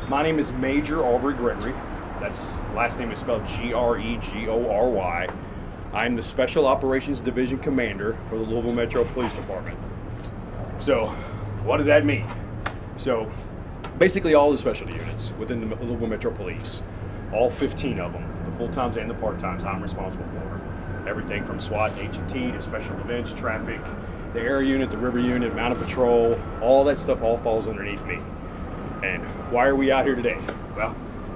My name is Major Aubrey Gregory. That's last name is spelled Gregory. I'm the Special Operations Division Commander for the Louisville Metro Police Department. So, what does that mean? So, basically all the specialty units within the Louisville Metro Police, all 15 of them, the full-times and the part-times, I'm responsible for. Everything from SWAT, H&T to special events, traffic, the air unit, the river unit, mounted patrol, all that stuff all falls underneath me. And why are we out here today? Well,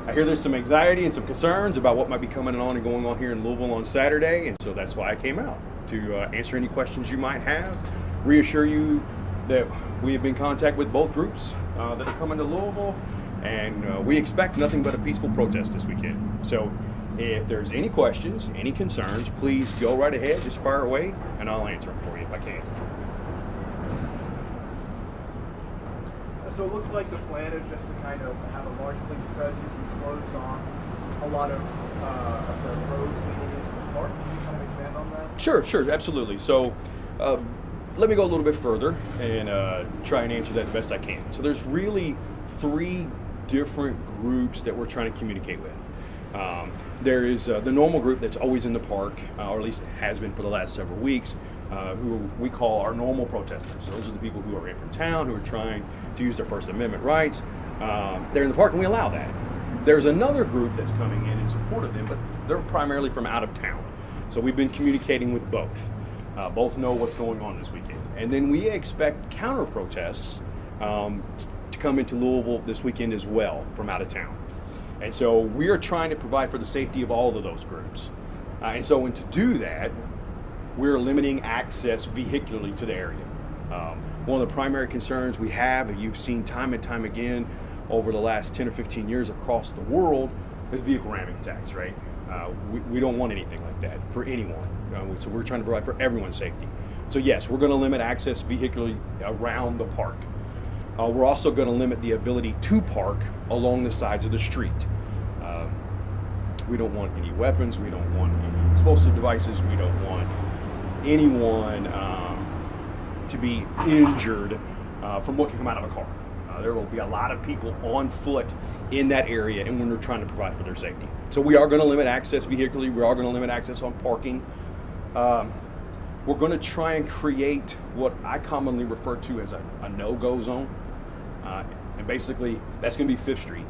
I hear there's some anxiety and some concerns about what might be coming on and going on here in Louisville on Saturday, and so that's why I came out to answer any questions you might have, reassure you that we have been in contact with both groups that are coming to Louisville, and we expect nothing but a peaceful protest this weekend. So if there's any questions, any concerns, please go right ahead, just fire away, and I'll answer them for you if I can. So it looks like the plan is just to kind of have a large police presence and close off a lot of the roads leading into the park. Can you kind of expand on that? Sure, absolutely. So let me go a little bit further and try and answer that the best I can. So there's really three different groups that we're trying to communicate with. There is the normal group that's always in the park, or at least has been for the last several weeks, who we call our normal protesters. So those are the people who are in from town, who are trying to use their First Amendment rights. They're in the park and we allow that. There's another group that's coming in support of them, but they're primarily from out of town. So we've been communicating with both. Both know what's going on this weekend. And then we expect counter protests to come into Louisville this weekend as well from out of town. And so we are trying to provide for the safety of all of those groups. And so to do that, we're limiting access vehicularly to the area. One of the primary concerns we have, and you've seen time and time again over the last 10 or 15 years across the world, is vehicle ramming attacks, right? We don't want anything like that for anyone. So we're trying to provide for everyone's safety. So yes, we're going to limit access vehicularly around the park. We're also going to limit the ability to park along the sides of the street. We don't want any weapons, we don't want any explosive devices, we don't want anyone to be injured from what can come out of a car. There will be a lot of people on foot in that area, and when we're trying to provide for their safety. So we are going to limit access vehicularly, we are going to limit access on parking. We're going to try and create what I commonly refer to as a no-go zone. And basically, that's going to be 5th Street.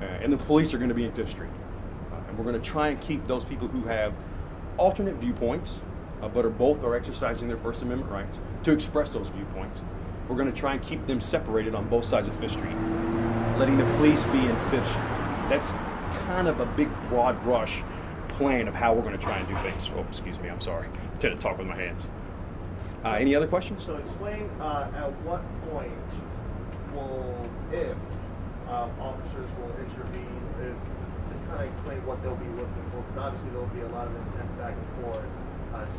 And the police are going to be in 5th Street. And we're going to try and keep those people who have alternate viewpoints, but both are exercising their First Amendment rights to express those viewpoints. We're going to try and keep them separated on both sides of 5th Street, letting the police be in 5th Street. That's kind of a big, broad brush plan of how we're going to try and do things. Oh, excuse me, I'm sorry. I tend to talk with my hands. Any other questions? So explain at what point if officers will intervene, just kind of explain what they'll be looking for, because obviously there'll be a lot of intense back and forth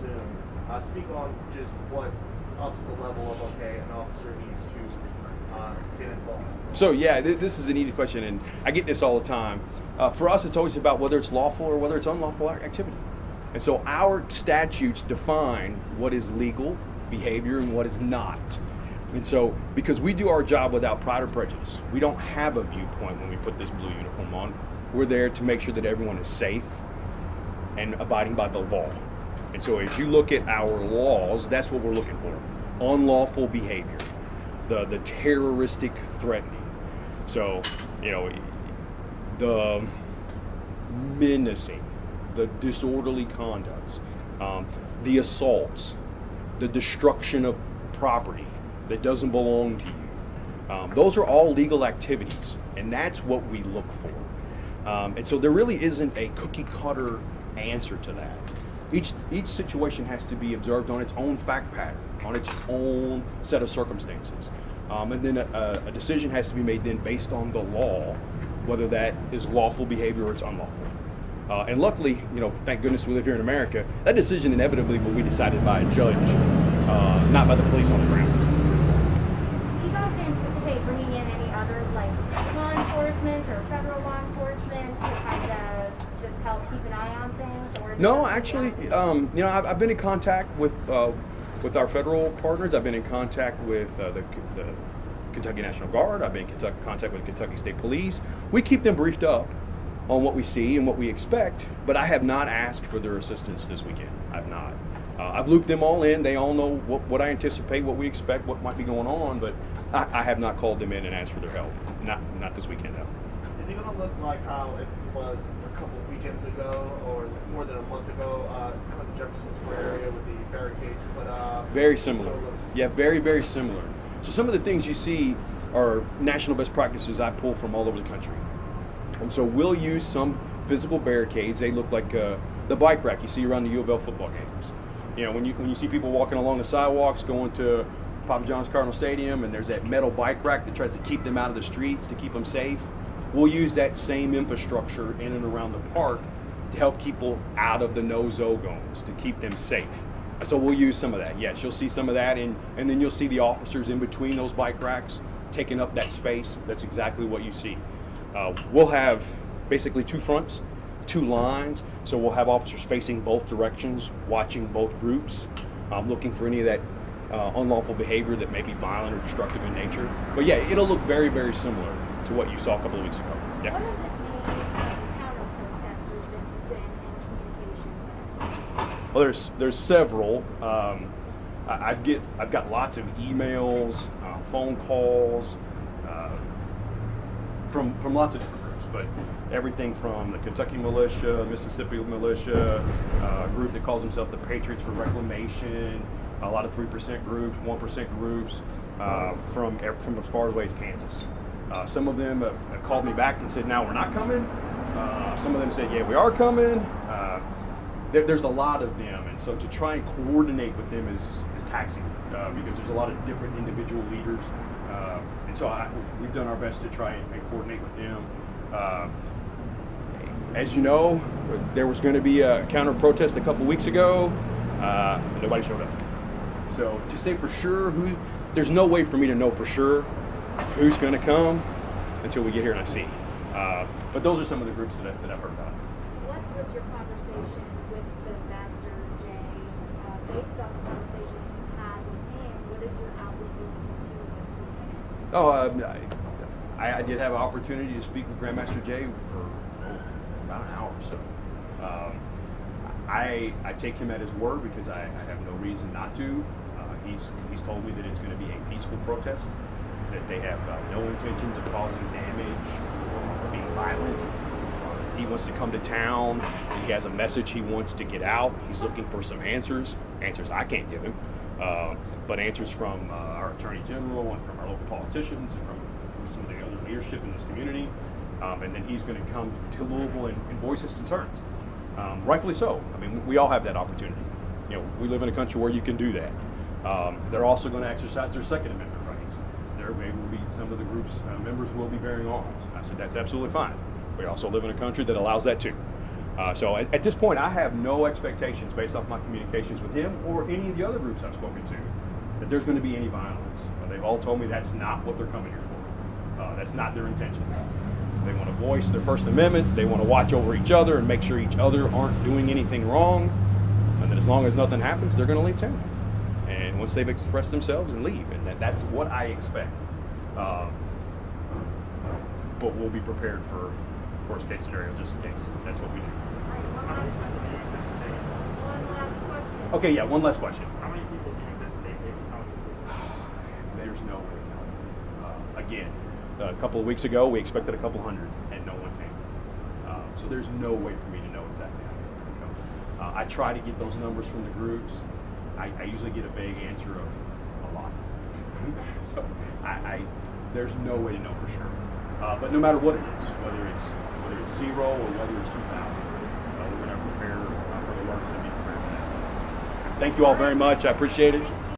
soon. Speak on just what ups the level of, okay, an officer needs to get involved. So yeah, this is an easy question, and I get this all the time. For us, it's always about whether it's lawful or whether it's unlawful activity. And so our statutes define what is legal behavior and what is not. And so, because we do our job without pride or prejudice, we don't have a viewpoint when we put this blue uniform on. We're there to make sure that everyone is safe and abiding by the law. And so as you look at our laws, that's what we're looking for. Unlawful behavior, the terroristic threatening. So, the menacing, the disorderly conducts, the assaults, the destruction of property that doesn't belong to you. Those are all legal activities, and that's what we look for. And so there really isn't a cookie cutter answer to that. Each situation has to be observed on its own fact pattern, on its own set of circumstances. And then a decision has to be made then based on the law, whether that is lawful behavior or it's unlawful. And luckily, thank goodness we live here in America, that decision inevitably will be decided by a judge, not by the police on the ground. Do you guys anticipate bringing in any other, state law enforcement or federal law enforcement to kind of just help keep an eye on things? Or No, actually, I've been in contact with our federal partners. I've been in contact with the Kentucky National Guard. I've been in contact with the Kentucky State Police. We keep them briefed up on what we see and what we expect, but I have not asked for their assistance this weekend. I've not. I've looped them all in. They all know what I anticipate, what we expect, what might be going on, but I have not called them in and asked for their help. Not this weekend, though. Is it going to look like how it was a couple of weekends ago, or more than a month ago, kind of Jefferson Square area with the barricades put up? Very similar. Yeah, very, very similar. So some of the things you see are national best practices I pull from all over the country. And so we'll use some physical barricades. They look like the bike rack you see around the U of L football games. You know, when you see people walking along the sidewalks going to Papa John's Cardinal Stadium, and there's that metal bike rack that tries to keep them out of the streets, to keep them safe. We'll use that same infrastructure in and around the park to help people out of the no-zo zones, to keep them safe. So we'll use some of that. Yes, you'll see some of that, and then you'll see the officers in between those bike racks taking up that space. That's exactly what you see. We'll have basically two fronts, two lines, so we'll have officers facing both directions, watching both groups, looking for any of that unlawful behavior that may be violent or destructive in nature. But yeah, it'll look very, very similar to what you saw a couple of weeks ago. Yeah. What are the main counter-protesters that you've been in communication with? Well, there's several. I've got lots of emails, phone calls from lots of different groups, but everything from the Kentucky Militia, Mississippi Militia, a group that calls themselves the Patriots for Reclamation, a lot of 3% groups, 1% groups, from as far away as Kansas. Some of them have called me back and said, "Now we're not coming." Some of them said, "Yeah, we are coming." There's a lot of them, and so to try and coordinate with them is taxing because there's a lot of different individual leaders, and so we've done our best to try and coordinate with them. As you know, there was going to be a counter protest a couple weeks ago. Nobody showed up. So to say for sure there's no way for me to know for sure who's going to come until we get here and I see. But those are some of the groups that I've heard about. What was your conversation with the Master J? Based on the conversation you had with him, what is your outlook into this weekend? I did have an opportunity to speak with Grandmaster Jay for about an hour or so. I take him at his word because I have no reason not to. He's told me that it's going to be a peaceful protest, that they have no intentions of causing damage or being violent. He wants to come to town. He has a message he wants to get out. He's looking for some answers I can't give him, but answers from our Attorney General and from our local politicians and from some of the other leadership in this community. And then he's going to come to Louisville and voice his concerns. Rightfully so. I mean, we all have that opportunity. You know, we live in a country where you can do that. They're also going to exercise their Second Amendment rights. There will be some of the group's members will be bearing arms. I said that's absolutely fine. We also live in a country that allows that too. So at this point, I have no expectations based off my communications with him or any of the other groups I've spoken to that there's going to be any violence. They've all told me that's not what they're coming here for. That's not their intention. They want to voice their First Amendment. They want to watch over each other and make sure each other aren't doing anything wrong. And that as long as nothing happens, they're going to leave town. And once they've expressed themselves and leave, and that's what I expect. But we'll be prepared for worst case scenario just in case. That's what we do. One last question. Okay, yeah, one last question. How many people do you anticipate maybe coming? There's no way. Again, a couple of weeks ago, we expected a couple hundred, and no one came. So there's no way for me to know exactly how many are going to come. I try to get those numbers from the groups. I usually get a vague answer of a lot. So there's no way to know for sure. But no matter what it is, whether it's 0 or whether it's 2,000, we're going to prepare for the worst and be prepared for that. Thank you all very much. I appreciate it.